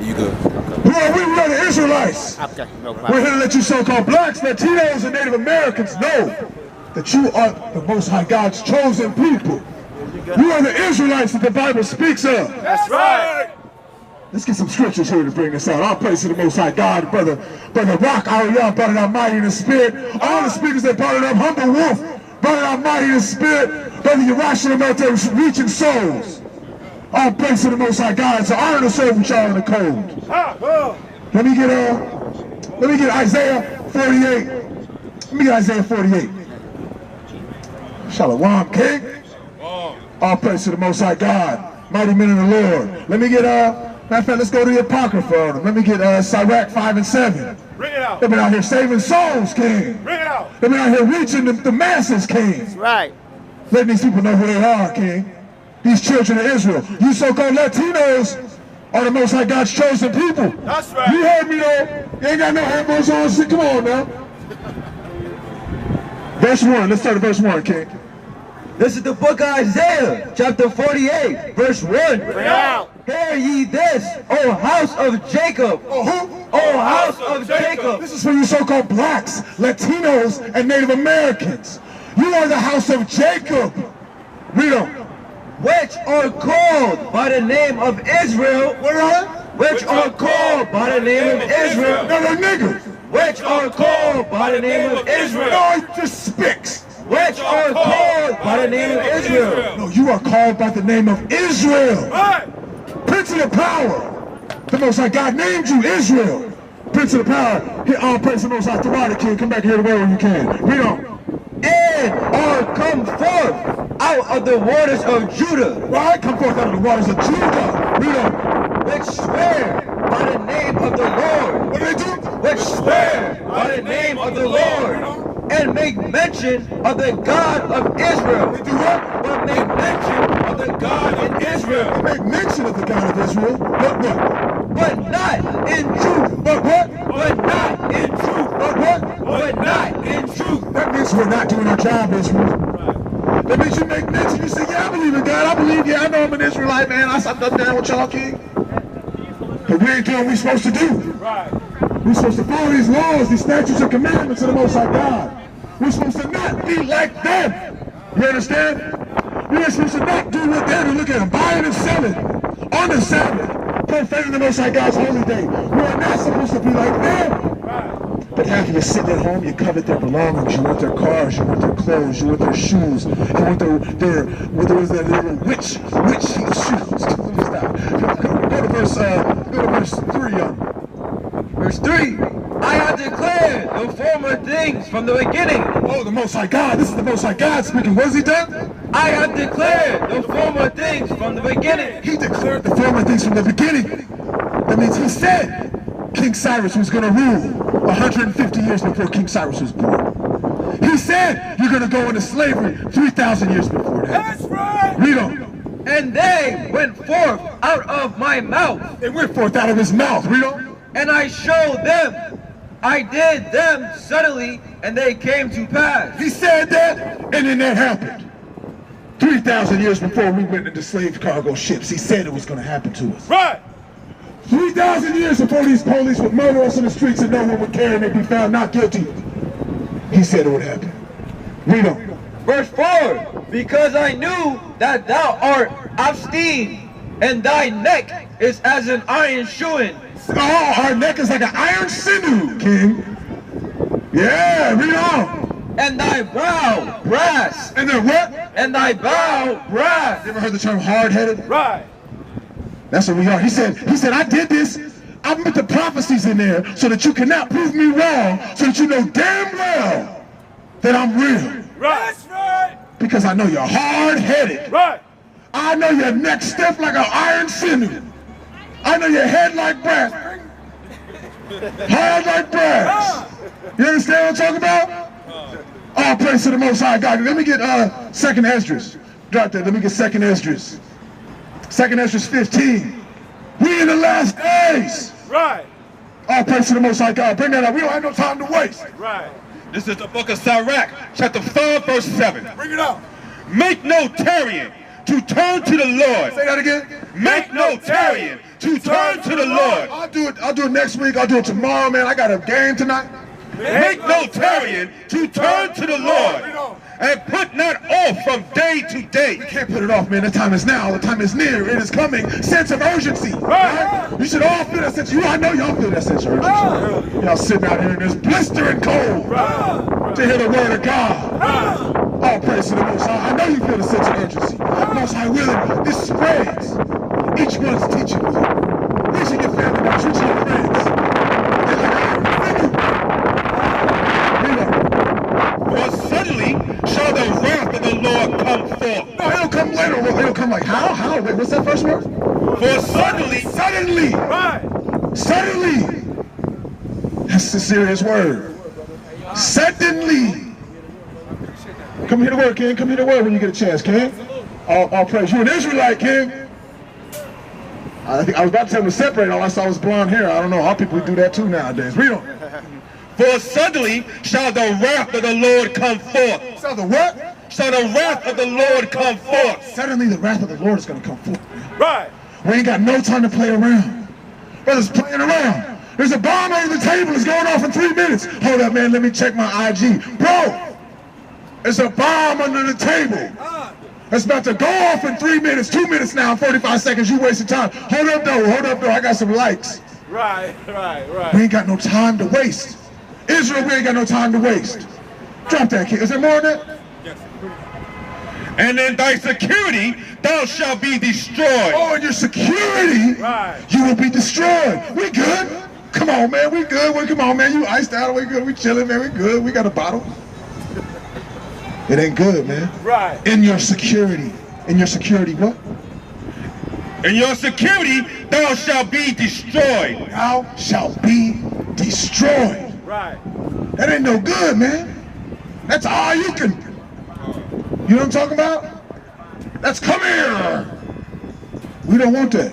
You good. Who are we? We are the Israelites. We're here to let you so-called blacks, Latinos, and Native Americans know that you are the Most High God's chosen people. You are the Israelites that the Bible speaks of. That's right. Let's get some scriptures here to bring us out. All praise to the Most High God, Brother Rock, Ariel, brought it out mighty in the spirit. All the speakers that brought it up, Humble Wolf, brought it out mighty in the spirit. Brother Yawasap out there reaching souls. All praise to the Most High God. So honor the soul with y'all in the cold. Let me get Isaiah 48. Let me get Isaiah 48. Shalom, King. All praise to the Most High God, mighty men of the Lord. Let me get matter of fact, let's go to the Apocrypha on them. Let me get Sirach 5 and 7. Bring it out. They've been out here saving souls, King. Bring it out. They've been out here reaching the masses, King. That's right. Letting these people know who they are, King. These children of Israel. You so-called Latinos are the Most High God's chosen people. That's right. You heard me though. You ain't got no headphones on. Shit, come on now. Verse 1. Let's start at verse 1, King. This is the book of Isaiah, chapter 48, verse 1. Bring it out. Hear ye this, O house of Jacob. Oh, who? O house of Jacob. This is for you so-called blacks, Latinos, and Native Americans. You are the house of Jacob. Read on. Which are called by the name of Israel. What are? Which are called by the name of Israel. No, they're niggers. Which are called by the name of Israel. No, he just speaks. Which are called by the name of Israel. No, you are called by the name of Israel. Right. Prince of the power. The Most High God named you Israel. Prince of the power. Here, all praise the Most High. Tawada, King. Come back here to where you can. Read on. And are come forth out of the waters of Judah. Right? Come forth out of the waters of Judah. Read on. Which swear by the name of the Lord. What do they do? Which swear by the name of the Lord. And make mention of the God of Israel. They do what? But make mention of the God in Israel. They make mention of the God of Israel. What? But not in truth. But what? But not in truth. But what? But not in truth. That means we're not doing our job, Israel. That means you make mention. You say, yeah, I believe in God. I believe, yeah, I know I'm an Israelite, man. I stopped up down with y'all, King. But we ain't doing what we're supposed to do. Right. We're supposed to follow these laws, these statutes and commandments of the Most High God. We're supposed to not be like them. You understand? We're supposed to not do what they do. Look at them, buying and selling on the Sabbath, profaning the Most High God's holy day. We are not supposed to be like them. Right. But after you're sitting at home, you covet their belongings. You want their cars, you want their clothes, you want their shoes, you want their little witch shoes. Go to verse 3. Verse 3. I have declared the former things from the beginning. Oh, the Most High God. This is the Most High God speaking. What has he done? I have declared the former things from the beginning. He declared the former things from the beginning. That means he said King Cyrus was going to rule 150 years before King Cyrus was born. He said you're going to go into slavery 3,000 years before that. That's right. Read on. And they went forth out of my mouth. They went forth out of his mouth. Read on. And I showed them. I did them suddenly, and they came to pass. He said that, and then that happened. 3,000 years before we went into slave cargo ships, he said it was going to happen to us. Right. 3,000 years before these police would murder us in the streets and no one would care and they'd be found not guilty, he said it would happen. Read on. Verse 4. Because I knew that thou art obstinate, and thy neck is as an iron shoeing. Oh, our neck is like an iron sinew, King. Yeah, read on. And thy brow brass. And then what? And thy brow brass. You ever heard the term hard-headed? Right. That's what we are. He said, I did this. I put the prophecies in there so that you cannot prove me wrong, so that you know damn well that I'm real. Right. That's right. Because I know you're hard-headed. Right. I know your neck stiff like an iron sinew. I know your head like brass. Hard like brass. You understand what I'm talking about? All praise to the Most High God. Let me get 2nd Esdras. Drop that. Let me get 2nd Esdras. 2nd Esdras 15. We in the last days. Right. All praise to the Most High God. Bring that up. We don't have no time to waste. Right. This is the book of Sirach, chapter 5, verse 7. Bring it up. Make no tarrying to turn to the Lord. Say that again. Make no tarrying to turn to the Lord. I'll do it next week. I'll do it tomorrow, man. I got a game tonight. Make no tarrying to turn to the Lord, and put not off from day to day. We can't put it off, man. The time is now. The time is near. It is coming. Sense of urgency. Right? You should all feel that sense. I know y'all feel that sense of urgency. Y'all sitting out here in this blistering cold to hear the word of God. All praise to the Most High. I know you feel the sense of urgency. Most High willing, this spreads. Each one's teaching you. Reaching your family members, reaching your friends. They're like, For suddenly shall the wrath of the Lord come forth. no, it'll come later. It'll come like, how? Wait, what's that first word? For suddenly. Suddenly. That's a serious word. Suddenly. Come here to work, King. Come here to work when you get a chance, King. All praise. You an Israelite, King. I was about to tell him to separate. All I saw was blonde hair. I don't know. All people do that too nowadays. Read on. For suddenly shall the wrath of the Lord come forth. So the what? Shall the wrath of the Lord come forth. Suddenly the wrath of the Lord is going to come forth. Right. We ain't got no time to play around. Brothers playing around. There's a bomb over the table. It's going off in 3 minutes. Hold up, man. Let me check my IG. Bro, there's a bomb under the table. It's about to go off in 3 minutes. 2 minutes now, 45 seconds. You wasted time. Hold up, though. I got some likes. Right. We ain't got no time to waste. Israel, we ain't got no time to waste. Drop that, kid. Is there more than that? And in thy security thou shalt be destroyed. Oh, in your security, you will be destroyed. We good. Come on, man. We good. Come on, man. You iced out. We good. We chilling, man. We good. We got a bottle. It ain't good, man. Right. In your security. In your security, what? In your security thou shalt be destroyed. Thou shalt be destroyed. Right. That ain't no good, man. That's all you can. You know what I'm talking about? That's come here. We don't want that.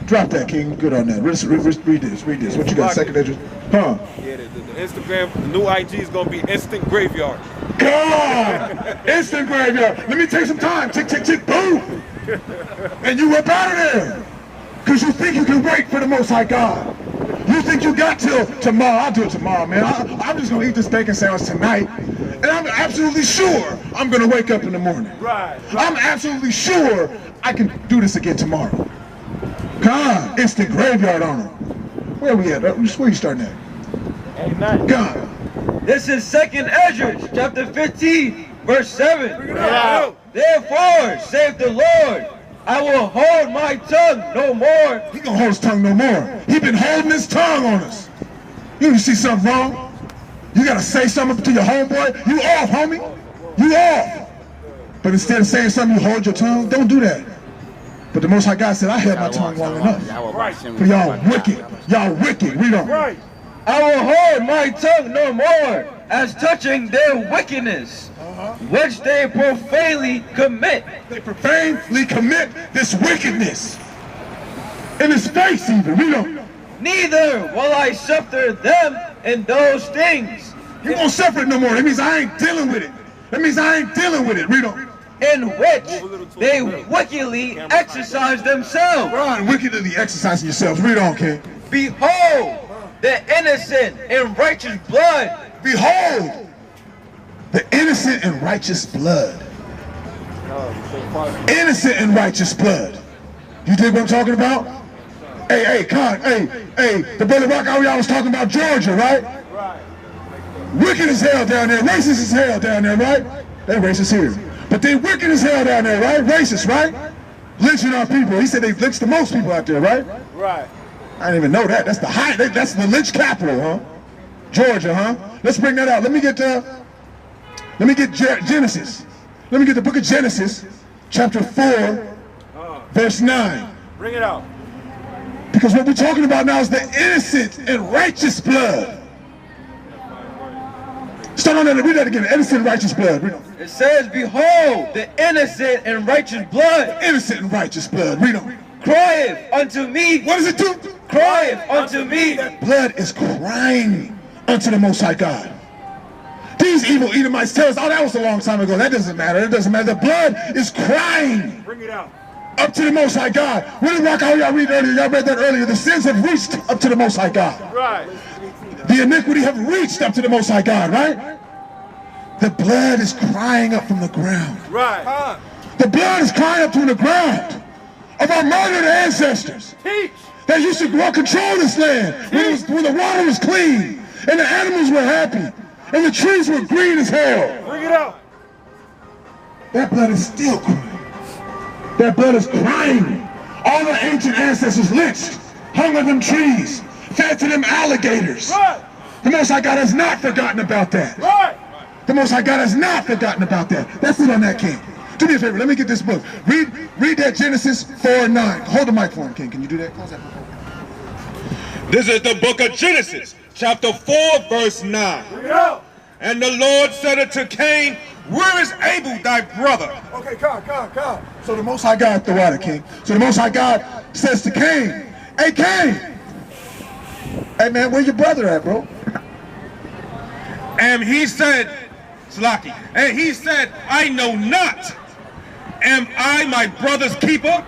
Drop that, King. Good on that. Read this. What you got? Second address? Huh? Yeah, the Instagram, the new IG is gonna be instant graveyard. God! Instant graveyard. Let me take some time. Tick, tick, tick, boom. And you up out of there. Because you think you can wait for the Most High God. You think you got till tomorrow. I'll do it tomorrow, man. I'm just going to eat this bacon sandwich tonight. And I'm absolutely sure I'm going to wake up in the morning. Right. I'm absolutely sure I can do this again tomorrow. God, instant graveyard on them. Where are we at? Where you starting at? Amen. God. This is 2nd Ezra, chapter 15, verse 7. Bring it out. Therefore, saith the Lord, I will hold my tongue no more. He gonna hold his tongue no more. He been holding his tongue on us. You see something wrong? You gotta say something to your homeboy. You off, homie. You off. But instead of saying something, you hold your tongue. Don't do that. But the Most High God said, I held my tongue long enough. Right. For y'all wicked. Y'all wicked. Read on. Right. I will hold my tongue no more as touching their wickedness, which they profanely commit. They profanely commit this wickedness. In his face even. Read on. Neither will I suffer them in those things. You won't suffer it no more. That means I ain't dealing with it. That means I ain't dealing with it. Read on. In which they wickedly exercise themselves. Right, wickedly exercising yourselves. Read on, King. Behold, the innocent and righteous blood. Behold, the innocent and righteous blood. Innocent and righteous blood. You dig what I'm talking about? Hey, Con, hey, the brother Rock y'all was talking about Georgia, right? Right. Wicked as hell down there, racist as hell down there, right? They racist here. But they wicked as hell down there, right? Racist, right? Lynching our people. He said they lynched the most people out there, right? Right. I didn't even know that. That's the that's the lynch capital, huh? Georgia, huh? Let's bring that out. Let me get Genesis. Let me get the book of Genesis, chapter 4, verse 9. Bring it out. Because what we're talking about now is the innocent and righteous blood. Start on that, read that again. Innocent and righteous blood. Read on. It says, behold, the innocent and righteous blood. Innocent and righteous blood. Read on. Crieth unto me. What does it do? Crieth unto me. Blood is crying unto the Most High God. These evil Edomites tell us, oh, that was a long time ago. That doesn't matter. It doesn't matter. The blood is crying. Bring it out. up to the Most High God. What did Rock y'all read earlier? Y'all read that earlier. The sins have reached up to the Most High God. Right. The iniquity have reached up to the Most High God, right? The blood is crying up from the ground. Right. The blood is crying up from the ground of our murdered ancestors. Teach. That used to control this land when the water was clean and the animals were happy and the trees were green as hell. Bring it out. That blood is still crying. That blood is crying. All the ancient ancestors lynched, hung on them trees, fed to them alligators. Right. The Most High God has not forgotten about that. Right. The Most High God has not forgotten about that. That's it on that, King. Do me a favor, let me get this book. Read that Genesis 4:9. Hold the mic for him, King. Can you do that? Close that book. This is the book of Genesis, chapter 4, verse 9. Bring it out. And the Lord said unto Cain, where is Abel thy brother? Okay, come. So the Most High God, the water, King. So the Most High God says to Cain, hey, Cain. Hey, man, where your brother at, bro? And he said, Slaki, and he said, I know not. Am I my brother's keeper?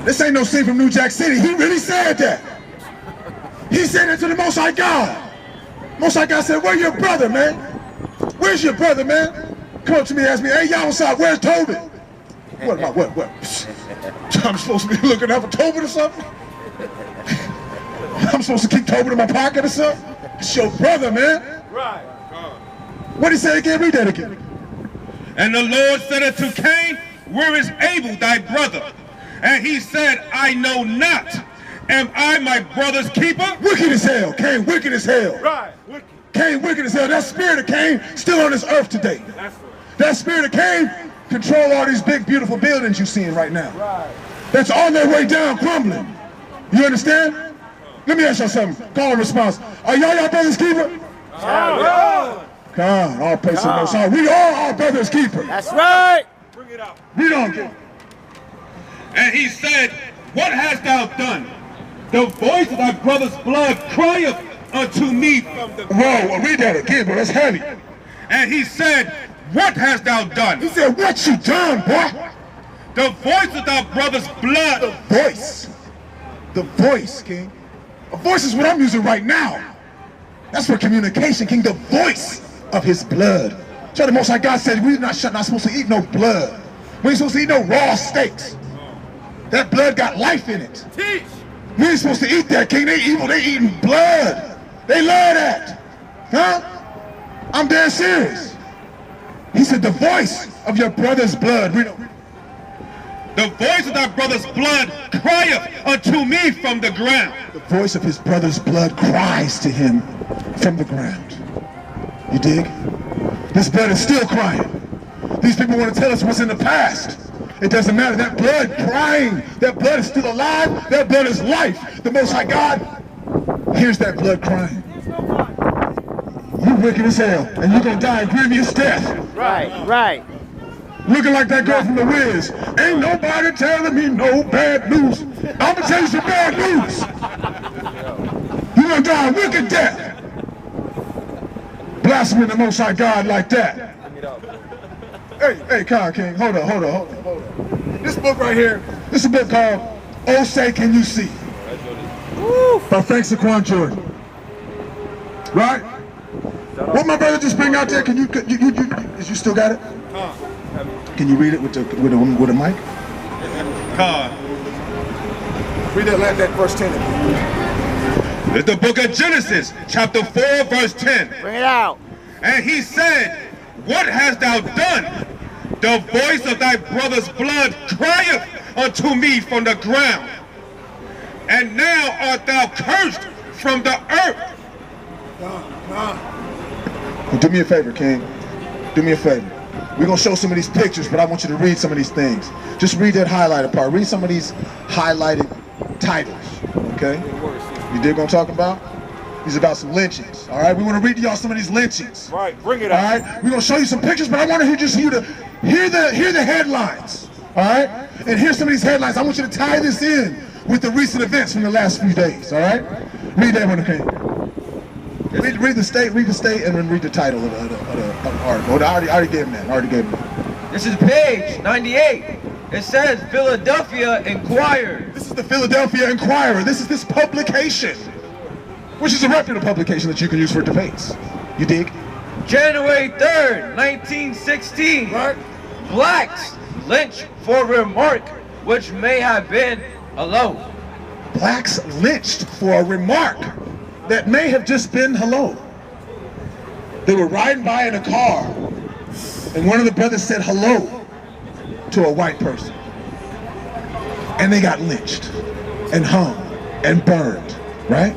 This ain't no scene from New Jack City. He really said that. He said that to the Most High God. Most High God said, where's your brother, man? Where's your brother, man? Come up to me and ask me, hey, Yawasap, where's Tobin? What am I, what? I'm supposed to be looking out for Tobin or something? I'm supposed to keep Tobin in my pocket or something? It's your brother, man. Right. What did he say again? Read that again. And the Lord said unto Cain, where is Abel thy brother? And he said, I know not. Am I my brother's keeper? Wicked as hell. Cain, wicked as hell. Right. Wicked. Cain, wicked as hell. That spirit of Cain still on this earth today. That's right. That spirit of Cain control all these big, beautiful buildings you're seeing right now. Right. That's on their way down, crumbling. You understand? Let me ask y'all something. Call and response. Are y'all brother's keeper? Yeah. God, all praise to the Most High. We are our brother's keeper. That's right. Bring it out. We don't get. And he said, what hast thou done? The voice of thy brother's blood crieth unto me from the... Whoa, read that again, bro. That's heavy. And he said, what hast thou done? He said, what you done, boy? The voice of thy brother's blood. Voice. The voice, King. A voice is what I'm using right now. That's for communication, King. The voice of his blood. So the Most High God said, we're not supposed to eat no blood. We ain't supposed to eat no raw steaks. That blood got life in it. Teach. We ain't supposed to eat that, King. They evil. They eating blood. They love that. Huh? I'm dead serious. He said, the voice of your brother's blood. The voice of thy brother's blood crieth unto me from the ground. The voice of his brother's blood cries to him from the ground. You dig? This blood is still crying. These people want to tell us what's in the past. It doesn't matter. That blood crying, that blood is still alive. That blood is life. The Most High God hears that blood crying. You wicked as hell, and you're going to die a grievous death. Right. Looking like that girl from The Wiz. Ain't nobody telling me no bad news. I'm going to tell you some bad news. You're going to die a wicked death. Blaspheming the Most High God like that. Hey, Kyle King, hold up. This book right here, this is a book called Oh Say Can You See? By Frank Saquon Jordan. Right? What my brother just bring out there, can you still got it? Can you read it with a mic? Read that verse 10 again. It's the book of Genesis, chapter 4, verse 10. Bring it out. And he said, what hast thou done? The voice of thy brother's blood crieth unto me from the ground. And now art thou cursed from the earth. Well, do me a favor, King. Do me a favor. We're going to show some of these pictures, but I want you to read some of these things. Just read that highlighted part. Read some of these highlighted titles, okay? You dig what I'm talking about? These are about some lynchings, all right? We want to read to y'all some of these lynchings. Right, bring it All out. right? We're going to show you some pictures, but I want to hear you to hear the headlines, all right? And here's some of these headlines. I want you to tie this in with the recent events from the last few days, all right? Read that one, okay? Read the state, and then read the title of the article. I already gave him that. This is page 98. It says Philadelphia Inquirer. This is the Philadelphia Inquirer. This is this publication, which is a reputable publication that you can use for debates. You dig? January 3rd, 1916. Right. Blacks lynched for remark which may have been hello. Blacks lynched for a remark that may have just been hello. They were riding by in a car, and one of the brothers said hello to a white person. And they got lynched and hung and burned, right?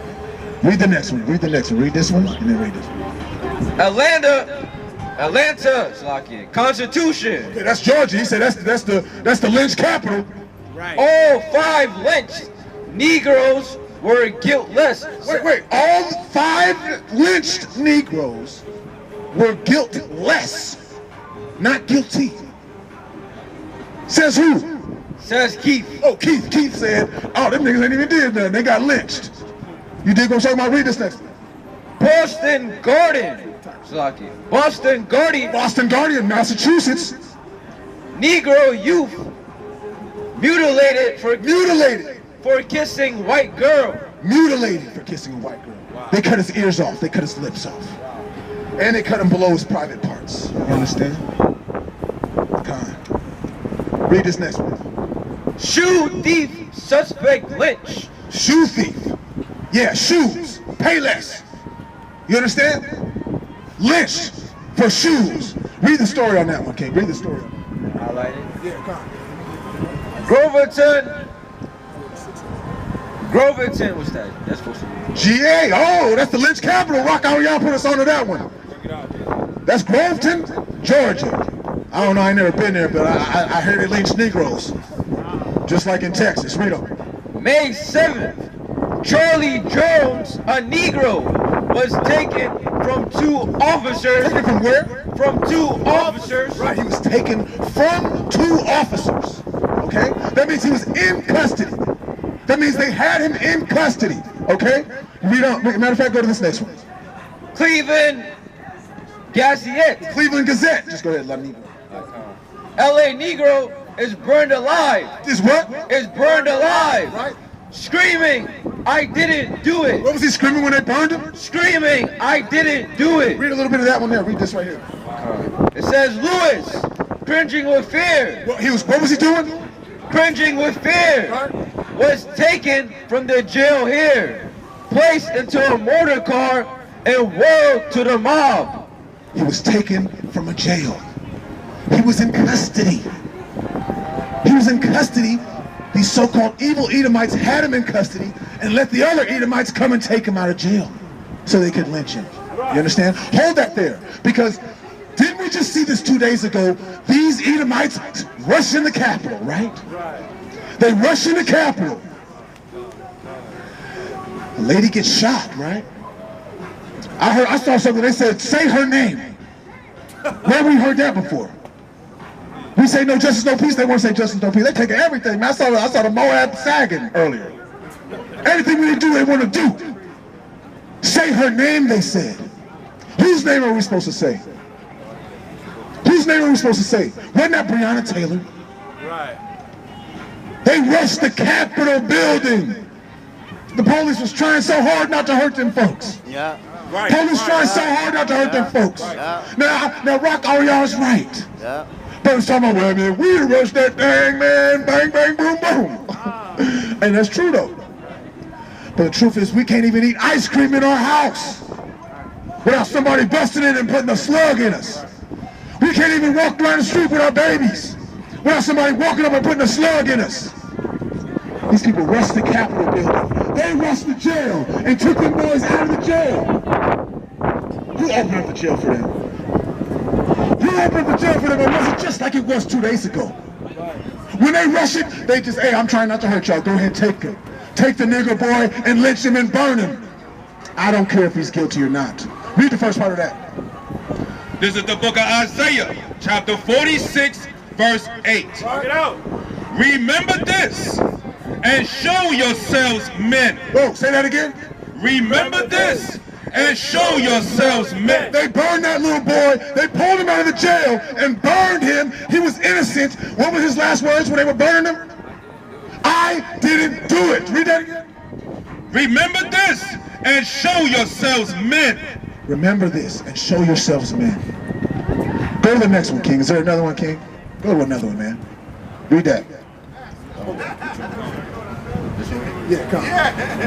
Read the next one, read the next one. Read this one, and then read this one. Atlanta, Constitution. Okay, that's Georgia. He said that's the lynch capital. Right. All 5 lynched Negroes were guiltless. Wait. All 5 lynched Negroes were guiltless, not guilty. Says who? Says Keith. Oh, Keith. Keith said, oh, them niggas ain't even did nothing. They got lynched. You dig what I'm talking about? Read this next one. Boston Garden. Boston Guardian. Boston Guardian, Massachusetts. Negro youth mutilated for kissing white girl. Mutilated for kissing a white girl. Wow. They cut his ears off. They cut his lips off. And they cut him below his private parts. You understand? God. Read this next one. Shoe thief suspect lynch. Shoe thief. Yeah, shoes. Pay less. You understand? Lynched for shoes. Read the story on that one, King. Read the story. Highlight it. Yeah, come on. Groverton, what's that? That's supposed to be. GA. Oh, that's the lynch capital. Rock out, y'all put us onto that one. That's Groveton, Georgia. I don't know, I ain't never been there, but I heard they lynched Negroes. Just like in Texas. Read on. May 7th, Charlie Jones, a Negro, was taken from 2 officers. Taken from where? From 2 officers. Right, he was taken from 2 officers. Okay? That means he was in custody. That means they had him in custody. Okay? Read on. Matter of fact, go to this next one. Cleveland Gazette. Cleveland Gazette. Just go ahead, let me. LA Negro is burned alive. Is what? Is burned alive. Right. Screaming, I didn't do it. What was he screaming when they burned him? Screaming, I didn't do it. Read a little bit of that one there. Read this right here. It says Lewis, cringing with fear. What was he doing? Cringing with fear. Right. Was taken from the jail here, placed into a motor car, and whirled to the mob. He was taken from a jail. He was in custody. He was in custody. These so-called evil Edomites had him in custody and let the other Edomites come and take him out of jail so they could lynch him. You understand? Hold that there, because didn't we just see this 2 days ago? These Edomites rush in the Capitol, right? They rush in the Capitol. A lady gets shot, right? I saw something, they said, say her name. Where have we heard that before? We say no justice, no peace. They want to say justice, no peace. They taking everything. Man, I saw the Moab sagging earlier. Anything we do, they want to do. Say her name, they said. Whose name are we supposed to say? Whose name are we supposed to say? Wasn't that Breonna Taylor? Right. They rushed the Capitol building. The police was trying so hard not to hurt them folks. Yeah. Right. Police trying so hard not to hurt them folks. Yeah. Now, Rock, all y'all's right. Yeah. But it's talking about, well, man, we rushed that thing, man, bang, bang, boom, boom. And that's true, though. But the truth is, we can't even eat ice cream in our house without somebody busting in and putting a slug in us. We can't even walk around the street with our babies without somebody walking up and putting a slug in us. These people rushed the Capitol building. They rushed the jail and took them boys out of the jail. Who opened up the jail for them? Who opened up the jail for them? It wasn't just like it was 2 days ago. When they rush it, they just, hey, I'm trying not to hurt y'all. Go ahead, take him. Take the nigger boy and lynch him and burn him. I don't care if he's guilty or not. Read the first part of that. This is the book of Isaiah, chapter 46, verse 8. Talk it out. Remember this, and show yourselves men. Whoa, say that again. Remember this, and show yourselves men. They burned that little boy. They pulled him out of the jail and burned him. He was innocent. What were his last words when they were burning him? I didn't do it. Read that again. Remember this and show yourselves men. Remember this and show yourselves men. Go to the next one, King. Is there another one, King? Go to another one, man. Read that. Yeah, come.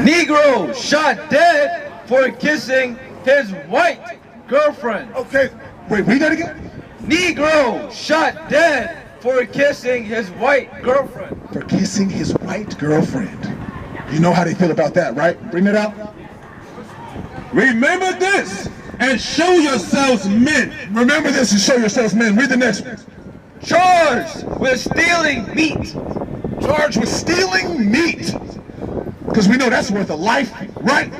Negro shot dead for kissing his white girlfriend. Okay. Wait, read that again. Negro shot dead for kissing his white girlfriend. For kissing his white girlfriend. You know how they feel about that, right? Bring it out. Remember this and show yourselves men. Remember this and show yourselves men. Read the next one. Charged with stealing meat. Charged with stealing meat. Because we know that's worth a life, right?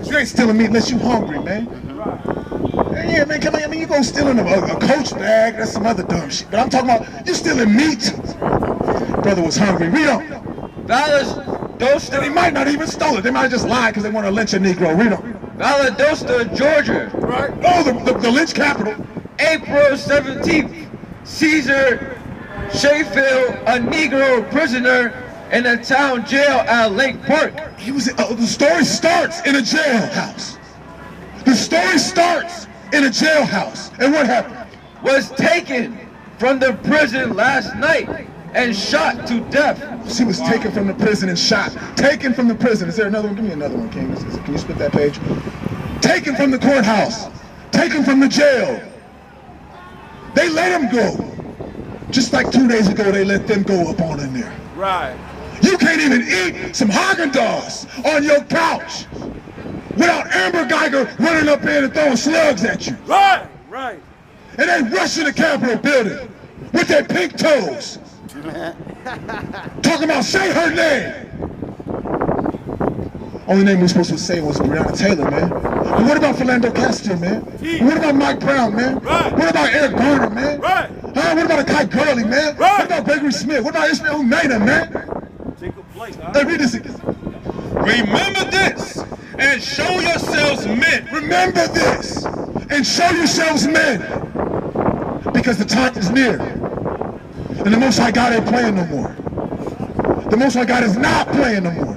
You ain't stealing meat unless you hungry, man. Yeah, man, come on. I mean, you go stealing a Coach bag, that's some other dumb shit. But I'm talking about you stealing meat. Brother was hungry. Read on. Valdosta. They might not even stole it. They might have just lied because they want to lynch a Negro. Read on. Valdosta, Georgia. Right. Oh, the lynch capital. April 17th. Caesar Sheffield, a Negro prisoner in a town jail at Lake Park. He was. The story starts in a jailhouse. The story starts in a jailhouse. And what happened? Was taken from the prison last night and shot to death. She was taken from the prison and shot. Taken from the prison. Is there another one? Give me another one, King. Can you split that page? Taken from the courthouse. Taken from the jail. They let him go. Just like 2 days ago, they let them go up on in there. Right. You can't even eat some Haagen-Dazs on your couch without Amber Geiger running up in and throwing slugs at you. Right. Right. And they rush in the Capitol building with their pink toes. Talking about, say her name. Only name we were supposed to say was Breonna Taylor, man. And what about Philando Castile, man? And what about Mike Brown, man? Right. What about Eric Garner, man? Right. Huh? What about Kai Gurley, man? Right. What about Gregory Smith? What about Ishmael Nader, man? Jacob Blake, huh? Hey, read this again. Remember this and show yourselves men. Remember this and show yourselves men, because the time is near. And the Most High God ain't playing no more. The Most High God is not playing no more.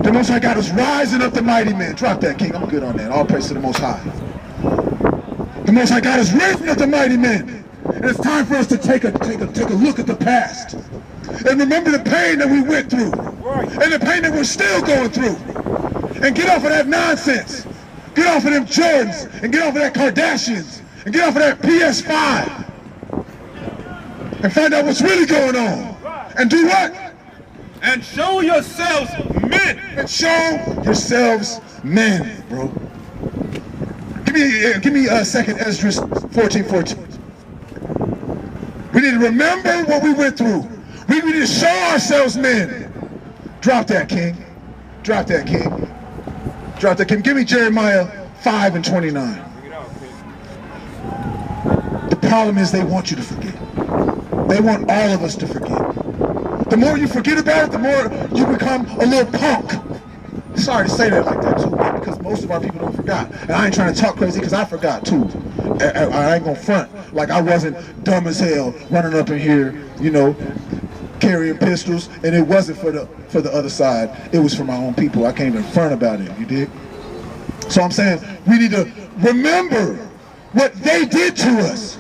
The Most High God is rising up the mighty men. Drop that, King. I'm good on that. All praise to the Most High. The Most High God is raising up the mighty men. And it's time for us to take a look at the past. And remember the pain that we went through. And the pain that we're still going through. And get off of that nonsense. Get off of them Jordans. And get off of that Kardashians. And get off of that PS5. And find out what's really going on. And do what? And show yourselves men. And show yourselves men, bro. Give me 2nd Esdras 14:14. We need to remember what we went through. We need to show ourselves men. Drop that, King. Drop that, King. Drop that, King. Give me Jeremiah 5:29. The problem is they want you to forget. They want all of us to forget. The more you forget about it, the more you become a little punk. Sorry to say that like that too, man, because most of our people don't forgot. And I ain't trying to talk crazy because I forgot too. I ain't gonna front like I wasn't dumb as hell running up in here, you know, carrying pistols, and it wasn't for the other side. It was for my own people. I can't even front about it, you dig? So I'm saying we need to remember what they did to us.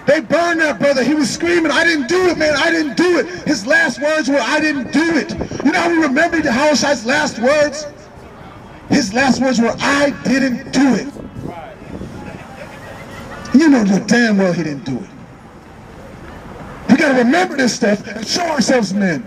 They burned that brother. He was screaming, I didn't do it, man. I didn't do it. His last words were, I didn't do it. You know how we remember Yawasap's last words? His last words were, I didn't do it. You know damn well he didn't do it. We got to remember this stuff and show ourselves men.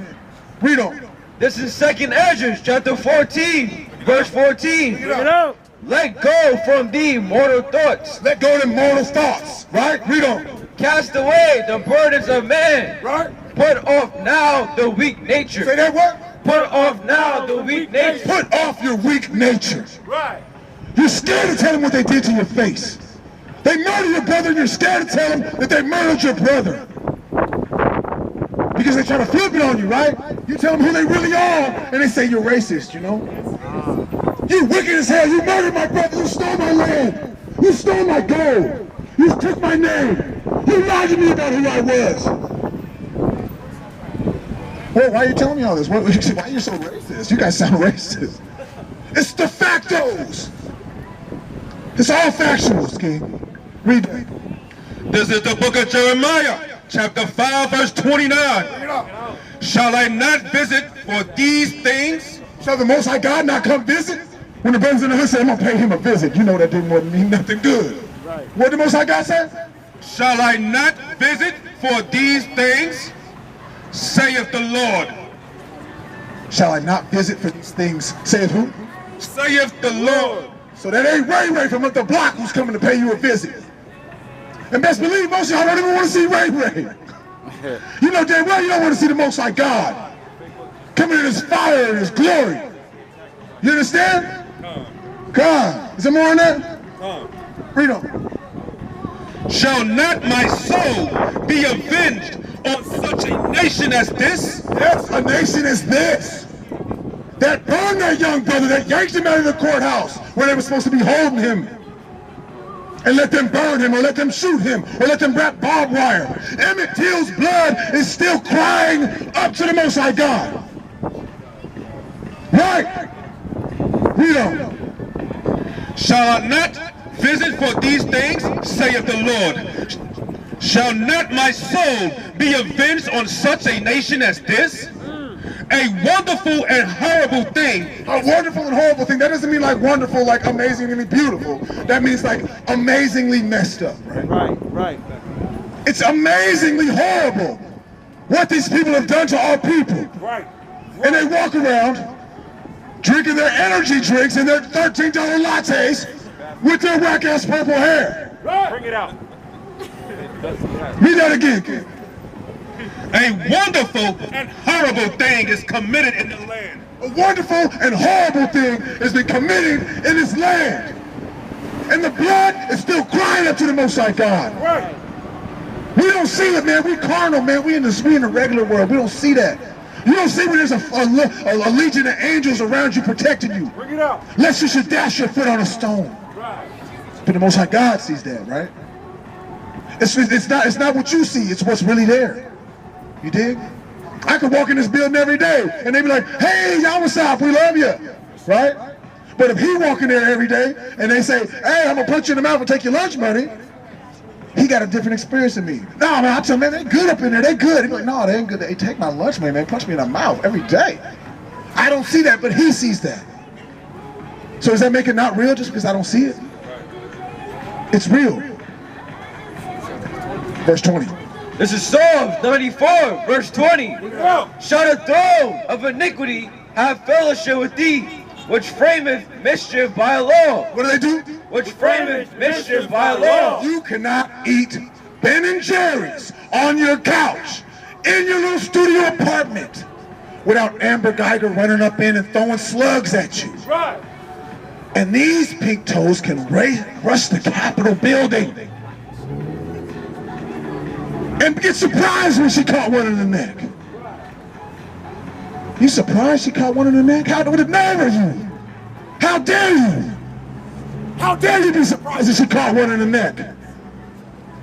Read on. This is 2nd Esdras chapter 14, verse 14. Bring it up. Let go from thee mortal thoughts. Let go of them mortal thoughts, right? Read on. Cast away the burdens of man. Right? Put off now the weak nature. Say that what? Put off now the weak nature. Put off your weak nature. Right. You're scared to tell them what they did to your face. They murdered your brother and you're scared to tell them that they murdered your brother. Because they try to flip it on you, right? You tell them who they really are and they say you're racist, you know? You wicked as hell. You murdered my brother. You stole my land. You stole my gold. You took my name. You lied to me about who I was. Well, why are you telling me all this? Why are you so racist? You guys sound racist. It's the factos. It's all factuals, King. Read it. This is the book of Jeremiah, chapter 5, verse 29. Shall I not visit for these things? Shall the Most High God not come visit? When the brothers in the hood say, I'm going to pay him a visit, you know that didn't mean nothing good. Right. What did the Most High God say? Shall I not visit for these things? Saith the Lord. Shall I not visit for these things? Saith who? Saith the Lord. So that ain't Ray Ray from up the block who's coming to pay you a visit. And best believe most of y'all don't even want to see Ray Ray. You know damn well you don't want to see the Most High God coming in his fire and his glory. You understand? God. Is there more on that? Read on. Shall not my soul be avenged on such a nation as this? Yes, a nation as this. That burned that young brother, that yanked him out of the courthouse where they were supposed to be holding him. And let them burn him, or let them shoot him, or let them wrap barbed wire. Emmett Till's blood is still crying up to the Most High God. Right. Read on. Shall I not visit for these things, saith the Lord? Shall not my soul be avenged on such a nation as this? A wonderful and horrible thing. A wonderful and horrible thing. That doesn't mean like wonderful, like amazingly beautiful. That means like amazingly messed up, right? Right. It's amazingly horrible what these people have done to our people. Right. And they walk around drinking their energy drinks and their $13 lattes with their whack-ass purple hair. Bring it out. Read that again, kid. A wonderful and horrible thing is committed in the land. A wonderful and horrible thing has been committed in this land. And the blood is still crying up to the Most High God. Right. We don't see it, man. We carnal, man. We in the regular world. We don't see that. You don't see when there's a legion of angels around you protecting you. Bring it out. Lest you should dash your foot on a stone. Right. But the Most High God sees that, right? It's not what you see. It's what's really there. You dig? I could walk in this building every day and they be like, hey, Yawasap, we love you. Right? But if he walk in there every day and they say, hey, I'm going to punch you in the mouth and take your lunch money, he got a different experience than me. No, man, I tell him, man, they good up in there. They good. He be like, no, they ain't good. They take my lunch money, man. Punch me in the mouth every day. I don't see that, but he sees that. So does that make it not real just because I don't see it? It's real. Verse 20. This is Psalms 94, verse 20. Shall the throne of iniquity have fellowship with thee, which frameth mischief by law? What do they do? Which frameth mischief by law. You cannot eat Ben & Jerry's on your couch in your little studio apartment without Amber Geiger running up in and throwing slugs at you. Right. And these pink toes can rush the Capitol building and get surprised when she caught one in the neck. You surprised she caught one in the neck? How would it nerve you? How dare you? How dare you be surprised that she caught one in the neck?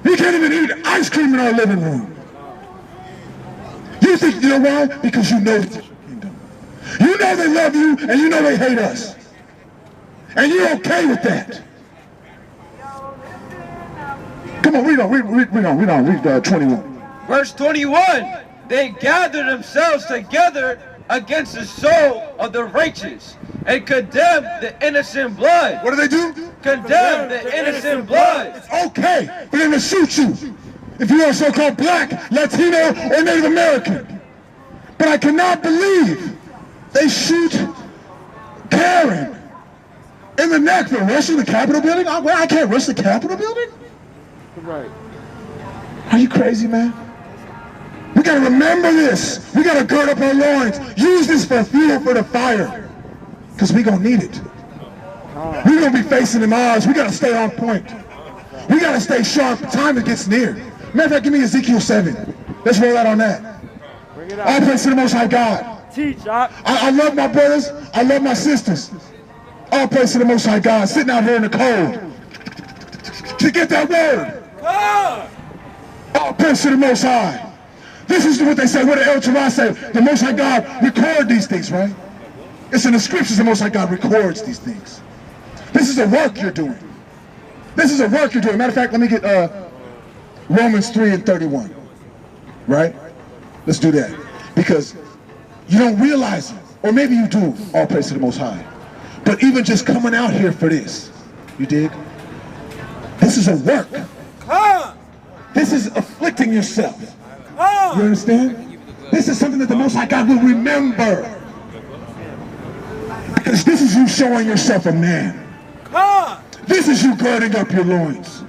You can't even eat ice cream in our living room. You think, you know why? Because you know it's your kingdom. You know they love you and you know they hate us. And you're okay with that. Come on, read 21. Verse 21. They gather themselves together against the soul of the righteous and condemn the innocent blood. What do they do? Condemn the innocent blood. It's okay for them to shoot you if you are so-called black, Latino, or Native American. But I cannot believe they shoot Karen in the neck for rushing the Capitol building. I can't rush the Capitol building? Right. Are you crazy, man? We gotta remember this. We gotta gird up our loins. Use this for fuel for the fire. Because we gonna need it. We're gonna be facing them odds. We gotta stay on point. We gotta stay sharp. Time it gets near. Matter of fact, give me Ezekiel 7. Let's roll out on that. Bring it out. All praise to the Most High God. Teach, I love my brothers. I love my sisters. All praise to the Most High God, sitting out here in the cold to get that word. All praise to the Most High. This is what they say, what the El HOI say. The Most High God record these things, right? It's in the scriptures the Most High God records these things. This is a work you're doing. This is a work you're doing. Matter of fact, let me get Romans 3:31. Right? Let's do that. Because you don't realize it. Or maybe you do, all praise to the Most High. But even just coming out here for this, you dig? This is a work. This is afflicting yourself. You understand? This is something that the Most High God will remember. Because this is you showing yourself a man. This is you girding up your loins.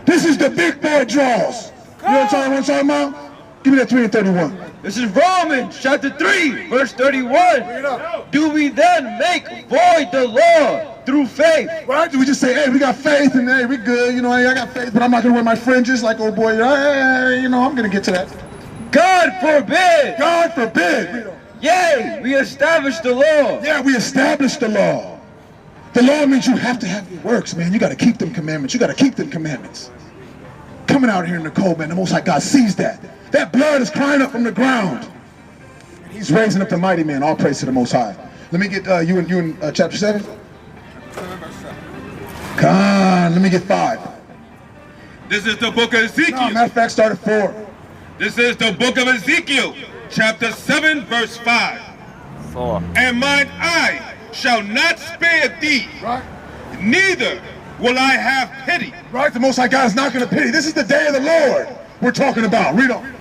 This is the big boy draws. You know what I'm talking about? Give me that 3:31. This is Romans chapter 3, verse 31. Do we then make void the law through faith? Right? Do we just say, hey, we got faith and hey, we good, you know, hey, I got faith, but I'm not gonna wear my fringes like old boy, hey, you know, I'm gonna get to that. God forbid! God forbid! Yea, we established the law. Yeah, we established the law. The law means you have to have your works, man. You gotta keep them commandments. You gotta keep them commandments. Coming out here in the cold, man, the Most High God sees that. That blood is crying up from the ground. And he's raising up the mighty man. All praise to the Most High. Let me get you in chapter 7. Come on, let me get 5. This is the book of Ezekiel. No, matter of fact, start at 4. This is the book of Ezekiel, chapter 7, verse 5. 4. And mine eye shall not spare thee, Right? neither will I have pity. Right? The Most High God is not going to pity. This is the day of the Lord we're talking about. Read on.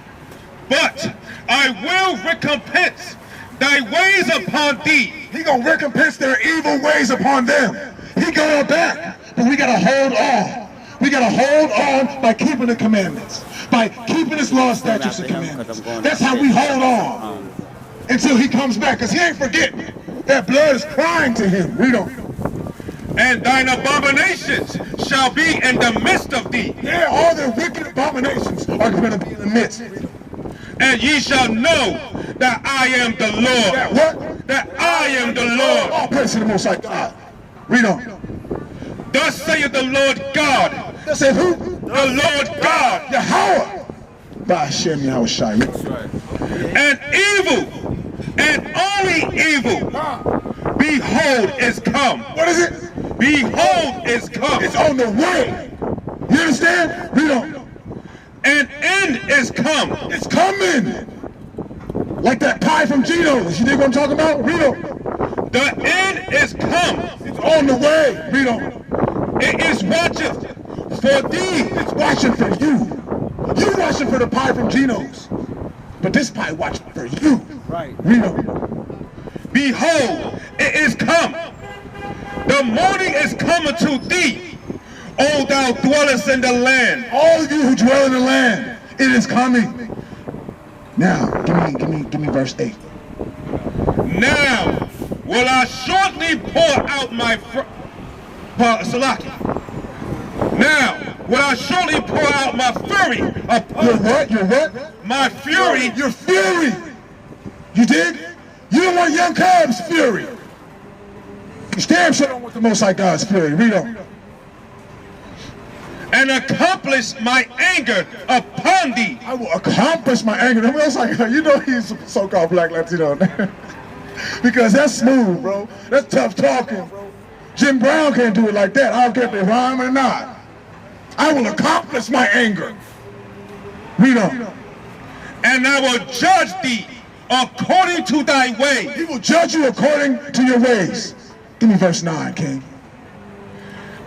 But I will recompense thy ways upon thee. He going to recompense their evil ways upon them. He got our back, but we got to hold on. We got to hold on by keeping the commandments, by keeping his law, statutes, and commandments. That's how we hold on until he comes back, because he ain't forgetting. That blood is crying to him. Read on. And thine abominations shall be in the midst of thee. Yeah, all their wicked abominations are going to be in the midst. And ye shall know that I am the Lord. That what? That I am the Lord. All praise to the Most High God. Read on. Thus saith the Lord God. That said who? The Lord God. Yahweh. By Hashem Yahushai. And evil, and only evil, behold, is come. What is it? Behold, is come. It's on the way. You understand? Read on. And end is come. It's coming. Like that pie from Gino's. You dig what I'm talking about? Read on. The end is come. It's on the way. Read on. It is watcheth for thee. It's watching for you. You watching for the pie from Gino's. But this pie watching for you. Right. Read on. Behold, it is come. The morning is coming to thee, O thou dwellest in the land. All of you who dwell in the land, it is coming. Now, give me verse 8. Now will I shortly pour out my Now will I shortly pour out my fury upon Your what? Your what? my fury. Your fury. You dig? You don't want young cubs' fury. You damn sure don't want the Most High God's fury. Read on. And accomplish my anger upon thee. I will accomplish my anger. The Most High God, you know he's so-called black Latino. Because that's smooth, bro. That's tough talking, bro. Jim Brown can't do it like that. I don't care if they rhyme or not. I will accomplish my anger. Read on. And I will judge thee according to thy way. He will judge you according to your ways. Give me verse 9, King.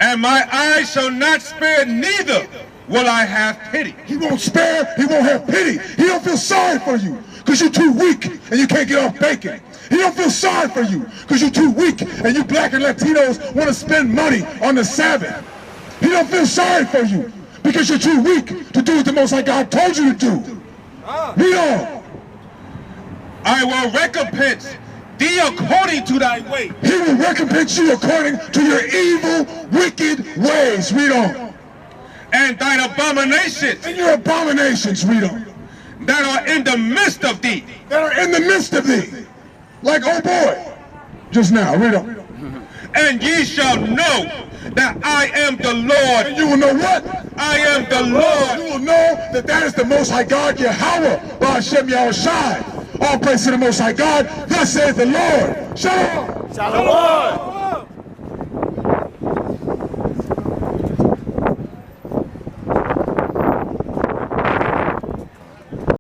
And my eyes shall not spare, neither will I have pity. He won't spare, he won't have pity. He don't feel sorry for you because you're too weak and you can't get off bacon. He don't feel sorry for you because you're too weak and you black and Latinos want to spend money on the Sabbath. He don't feel sorry for you because you're too weak to do what the Most High God told you to do. Read on. I will recompense thee according to thy way. He will recompense you according to your evil, wicked ways. Read on. And thine abominations And your abominations, read on. that are in the midst of thee. That are in the midst of thee. Like, oh boy. Just now, read on. and ye shall know that I am the Lord. And you will know what? I am the Lord. You will know that that is the Most High God, Yahweh, Ba'ashem Yahushai. All praise to the Most High God. Thus saith the Lord. Shalom. Shalom.